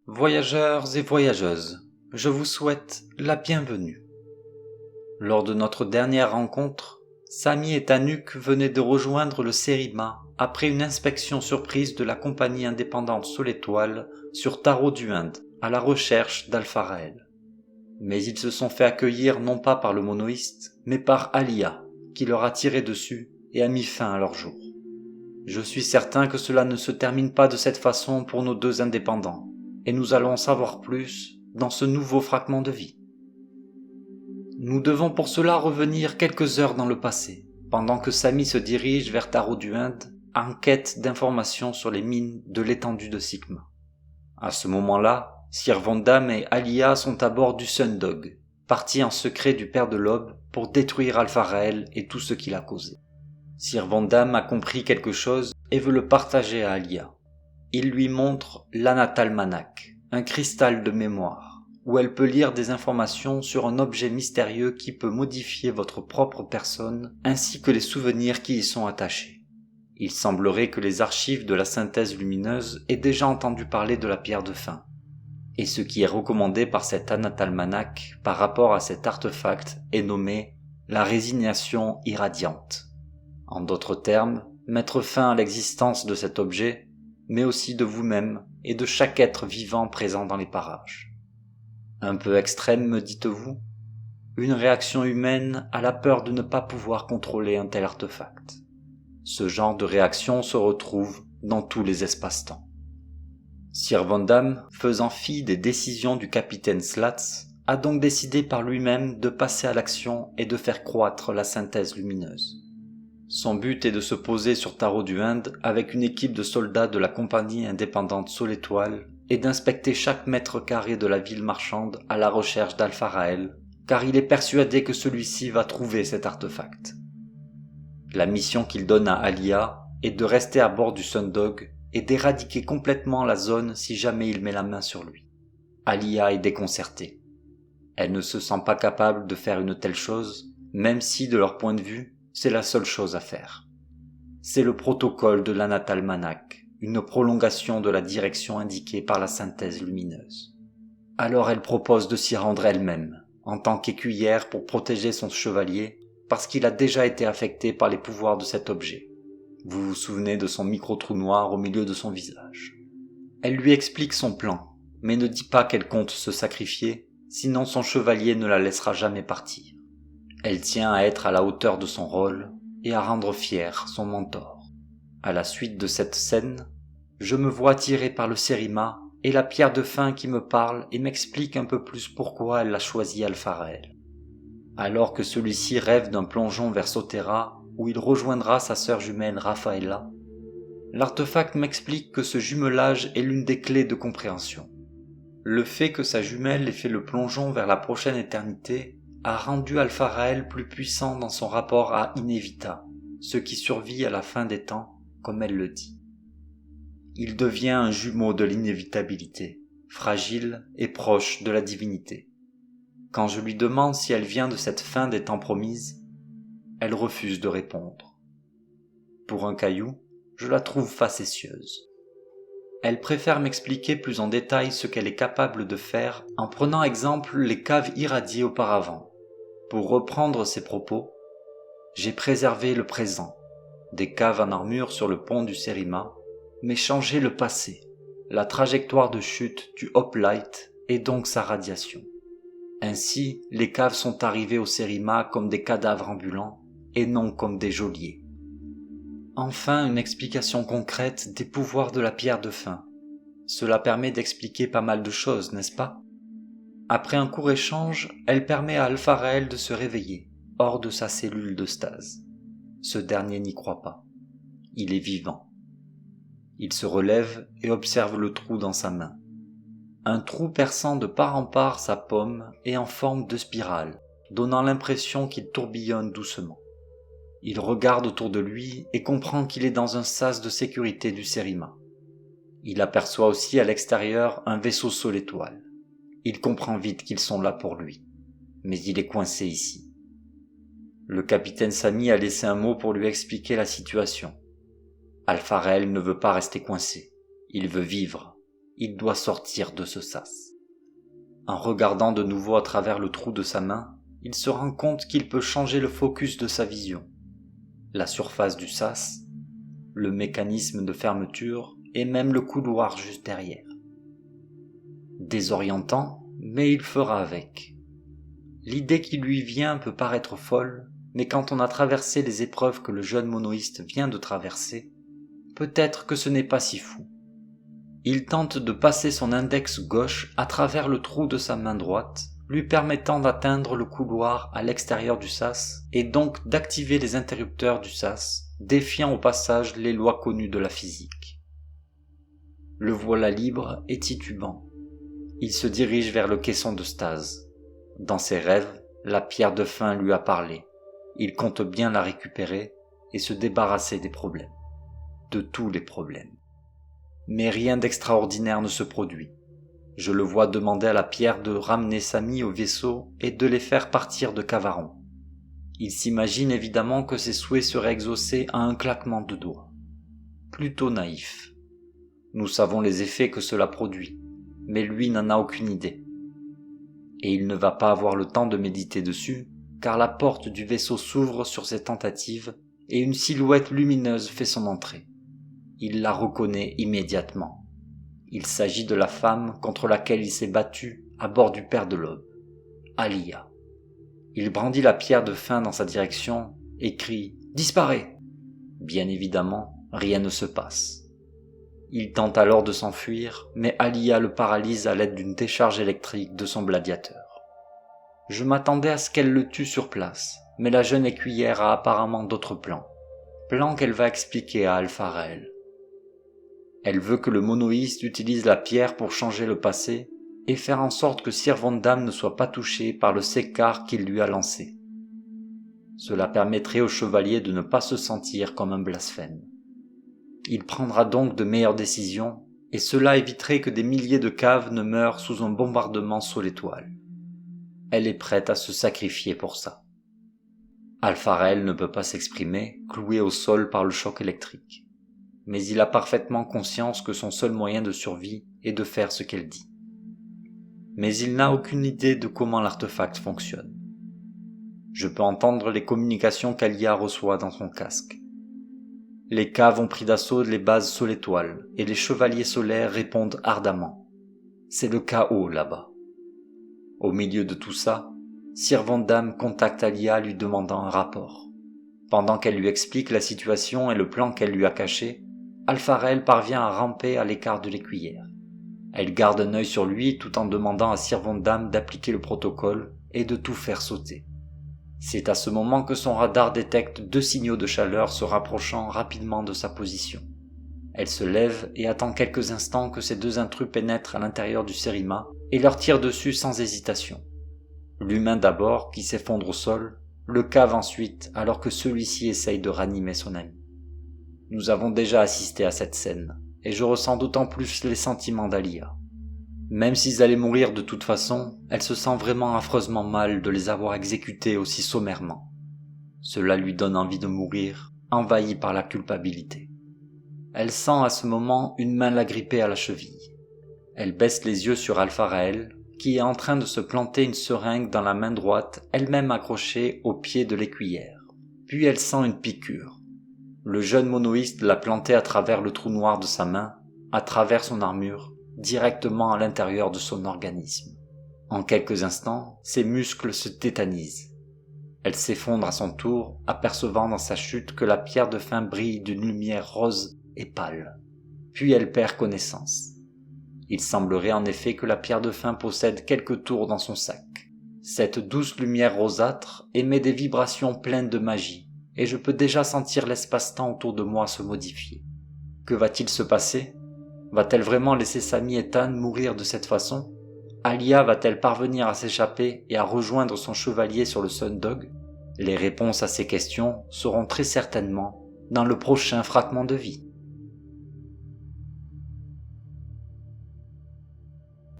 Voyageurs et voyageuses, je vous souhaite la bienvenue. Lors de notre dernière rencontre, Samy et Tanuk venaient de rejoindre le Cerima après une inspection surprise de la compagnie indépendante Soletoile sur Taro du Inde, à la recherche d'Alpha-Raël. Mais ils se sont fait accueillir non pas par le monoïste, mais par Alia, qui leur a tiré dessus et a mis fin à leur jour. Je suis certain que cela ne se termine pas de cette façon pour nos deux indépendants, et nous allons savoir plus dans ce nouveau fragment de vie. Nous devons pour cela revenir quelques heures dans le passé, pendant que Samy se dirige vers Taro du Inde en quête d'informations sur les mines de l'étendue de Sigma. À ce moment-là, Sir Vandam et Alia sont à bord du Sundog, partis en secret du Père de l'Aube pour détruire Alpha-Raël et tout ce qu'il a causé. Sir Vandam a compris quelque chose et veut le partager à Alia. Il lui montre l'Anatalmanach, un cristal de mémoire, où elle peut lire des informations sur un objet mystérieux qui peut modifier votre propre personne ainsi que les souvenirs qui y sont attachés. Il semblerait que les archives de la synthèse lumineuse aient déjà entendu parler de la pierre de fin. Et ce qui est recommandé par cet Anatalmanach par rapport à cet artefact est nommé la résignation irradiante. En d'autres termes, mettre fin à l'existence de cet objet, mais aussi de vous-même et de chaque être vivant présent dans les parages. Un peu extrême, me dites-vous ? Une réaction humaine à la peur de ne pas pouvoir contrôler un tel artefact. Ce genre de réaction se retrouve dans tous les espaces-temps. Sir Vandam, faisant fi des décisions du capitaine Slats, a donc décidé par lui-même de passer à l'action et de faire croître la synthèse lumineuse. Son but est de se poser sur Taro du Inde avec une équipe de soldats de la compagnie indépendante Soletoile et d'inspecter chaque mètre carré de la ville marchande à la recherche d'Alpha-Raël, car il est persuadé que celui-ci va trouver cet artefact. La mission qu'il donne à Alia est de rester à bord du Sundog et d'éradiquer complètement la zone si jamais il met la main sur lui. Alia est déconcertée. Elle ne se sent pas capable de faire une telle chose, même si, de leur point de vue, c'est la seule chose à faire. C'est le protocole de l'Anatalmanach, une prolongation de la direction indiquée par la synthèse lumineuse. Alors elle propose de s'y rendre elle-même, en tant qu'écuyère pour protéger son chevalier, parce qu'il a déjà été affecté par les pouvoirs de cet objet. Vous vous souvenez de son micro-trou noir au milieu de son visage. Elle lui explique son plan, mais ne dit pas qu'elle compte se sacrifier, sinon son chevalier ne la laissera jamais partir. Elle tient à être à la hauteur de son rôle et à rendre fier son mentor. À la suite de cette scène, je me vois tiré par le Cerima et la pierre de fin qui me parle et m'explique un peu plus pourquoi elle a choisi Alpha-Raël. Alors que celui-ci rêve d'un plongeon vers Sotera où il rejoindra sa sœur jumelle Raphaëla, l'artefact m'explique que ce jumelage est l'une des clés de compréhension. Le fait que sa jumelle ait fait le plongeon vers la prochaine éternité a rendu Alpha-Raël plus puissant dans son rapport à Inevita, ce qui survit à la fin des temps, comme elle le dit. Il devient un jumeau de l'inévitabilité, fragile et proche de la divinité. Quand je lui demande si elle vient de cette fin des temps promise, elle refuse de répondre. Pour un caillou, je la trouve facétieuse. Elle préfère m'expliquer plus en détail ce qu'elle est capable de faire en prenant exemple les caves irradiées auparavant. Pour reprendre ses propos, j'ai préservé le présent, des caves en armure sur le pont du Cerima, mais changé le passé, la trajectoire de chute du Hoplite et donc sa radiation. Ainsi, les caves sont arrivées au Cerima comme des cadavres ambulants et non comme des geôliers. Enfin, une explication concrète des pouvoirs de la pierre de fin. Cela permet d'expliquer pas mal de choses, n'est-ce pas ? Après un court échange, elle permet à Alpha-Raël de se réveiller, hors de sa cellule de stase. Ce dernier n'y croit pas. Il est vivant. Il se relève et observe le trou dans sa main. Un trou perçant de part en part sa paume et en forme de spirale, donnant l'impression qu'il tourbillonne doucement. Il regarde autour de lui et comprend qu'il est dans un sas de sécurité du Cerima. Il aperçoit aussi à l'extérieur un vaisseau Soletoile. Il comprend vite qu'ils sont là pour lui, mais il est coincé ici. Le capitaine Samy a laissé un mot pour lui expliquer la situation. Alpha-Raël ne veut pas rester coincé, il veut vivre, il doit sortir de ce sas. En regardant de nouveau à travers le trou de sa main, il se rend compte qu'il peut changer le focus de sa vision. La surface du sas, le mécanisme de fermeture et même le couloir juste derrière. Désorientant, mais il fera avec. L'idée qui lui vient peut paraître folle, mais quand on a traversé les épreuves que le jeune monoïste vient de traverser, peut-être que ce n'est pas si fou. Il tente de passer son index gauche à travers le trou de sa main droite, lui permettant d'atteindre le couloir à l'extérieur du sas et donc d'activer les interrupteurs du sas, défiant au passage les lois connues de la physique. Le voilà libre et titubant. Il se dirige vers le caisson de stase. Dans ses rêves, la pierre de fin lui a parlé. Il compte bien la récupérer et se débarrasser des problèmes. De tous les problèmes. Mais rien d'extraordinaire ne se produit. Je le vois demander à la pierre de ramener Samy au vaisseau et de les faire partir de Cavaron. Il s'imagine évidemment que ses souhaits seraient exaucés à un claquement de doigts. Plutôt naïf. Nous savons les effets que cela produit, mais lui n'en a aucune idée. Et il ne va pas avoir le temps de méditer dessus, car la porte du vaisseau s'ouvre sur ses tentatives et une silhouette lumineuse fait son entrée. Il la reconnaît immédiatement. Il s'agit de la femme contre laquelle il s'est battu à bord du Père de l'Aube, Alia. Il brandit la pierre de fin dans sa direction et crie « Disparais !» Bien évidemment, rien ne se passe. Il tente alors de s'enfuir, mais Alia le paralyse à l'aide d'une décharge électrique de son gladiateur. Je m'attendais à ce qu'elle le tue sur place, mais la jeune écuyère a apparemment d'autres plans. Plans qu'elle va expliquer à Alpha-Raël. Elle veut que le monoïste utilise la pierre pour changer le passé et faire en sorte que Sir Vondaam ne soit pas touché par le sécar qu'il lui a lancé. Cela permettrait au chevalier de ne pas se sentir comme un blasphème. Il prendra donc de meilleures décisions et cela éviterait que des milliers de caves ne meurent sous un bombardement sous l'étoile. Elle est prête à se sacrifier pour ça. Alpha-Raël ne peut pas s'exprimer, cloué au sol par le choc électrique. Mais il a parfaitement conscience que son seul moyen de survie est de faire ce qu'elle dit. Mais il n'a aucune idée de comment l'artefact fonctionne. Je peux entendre les communications qu'Alia reçoit dans son casque. Les caves ont pris d'assaut les bases sous l'étoile, et les chevaliers solaires répondent ardemment. C'est le chaos là-bas. Au milieu de tout ça, Sir Vondaam contacte Alia lui demandant un rapport. Pendant qu'elle lui explique la situation et le plan qu'elle lui a caché, Alpha-Raël parvient à ramper à l'écart de l'écuyère. Elle garde un œil sur lui tout en demandant à Sir Vondaam d'appliquer le protocole et de tout faire sauter. C'est à ce moment que son radar détecte 2 signaux de chaleur se rapprochant rapidement de sa position. Elle se lève et attend quelques instants que ces 2 intrus pénètrent à l'intérieur du Sérima et leur tire dessus sans hésitation. L'humain d'abord qui s'effondre au sol, le cave ensuite alors que celui-ci essaye de ranimer son ami. Nous avons déjà assisté à cette scène, et je ressens d'autant plus les sentiments d'Alia. Même s'ils allaient mourir de toute façon, elle se sent vraiment affreusement mal de les avoir exécutés aussi sommairement. Cela lui donne envie de mourir, envahie par la culpabilité. Elle sent à ce moment une main l'agripper à la cheville. Elle baisse les yeux sur Alpha-Raël, qui est en train de se planter une seringue dans la main droite, elle-même accrochée au pied de l'écuyère. Puis elle sent une piqûre. Le jeune monoïste l'a plantée à travers le trou noir de sa main, à travers son armure, directement à l'intérieur de son organisme. En quelques instants, ses muscles se tétanisent. Elle s'effondre à son tour, apercevant dans sa chute que la pierre de fin brille d'une lumière rose et pâle. Puis elle perd connaissance. Il semblerait en effet que la pierre de fin possède quelques tours dans son sac. Cette douce lumière rosâtre émet des vibrations pleines de magie, et je peux déjà sentir l'espace-temps autour de moi se modifier. Que va-t-il se passer ? Va-t-elle vraiment laisser Samy et Tan mourir de cette façon ? Alia va-t-elle parvenir à s'échapper et à rejoindre son chevalier sur le Sundog ? Les réponses à ces questions seront très certainement dans le prochain fragment de vie.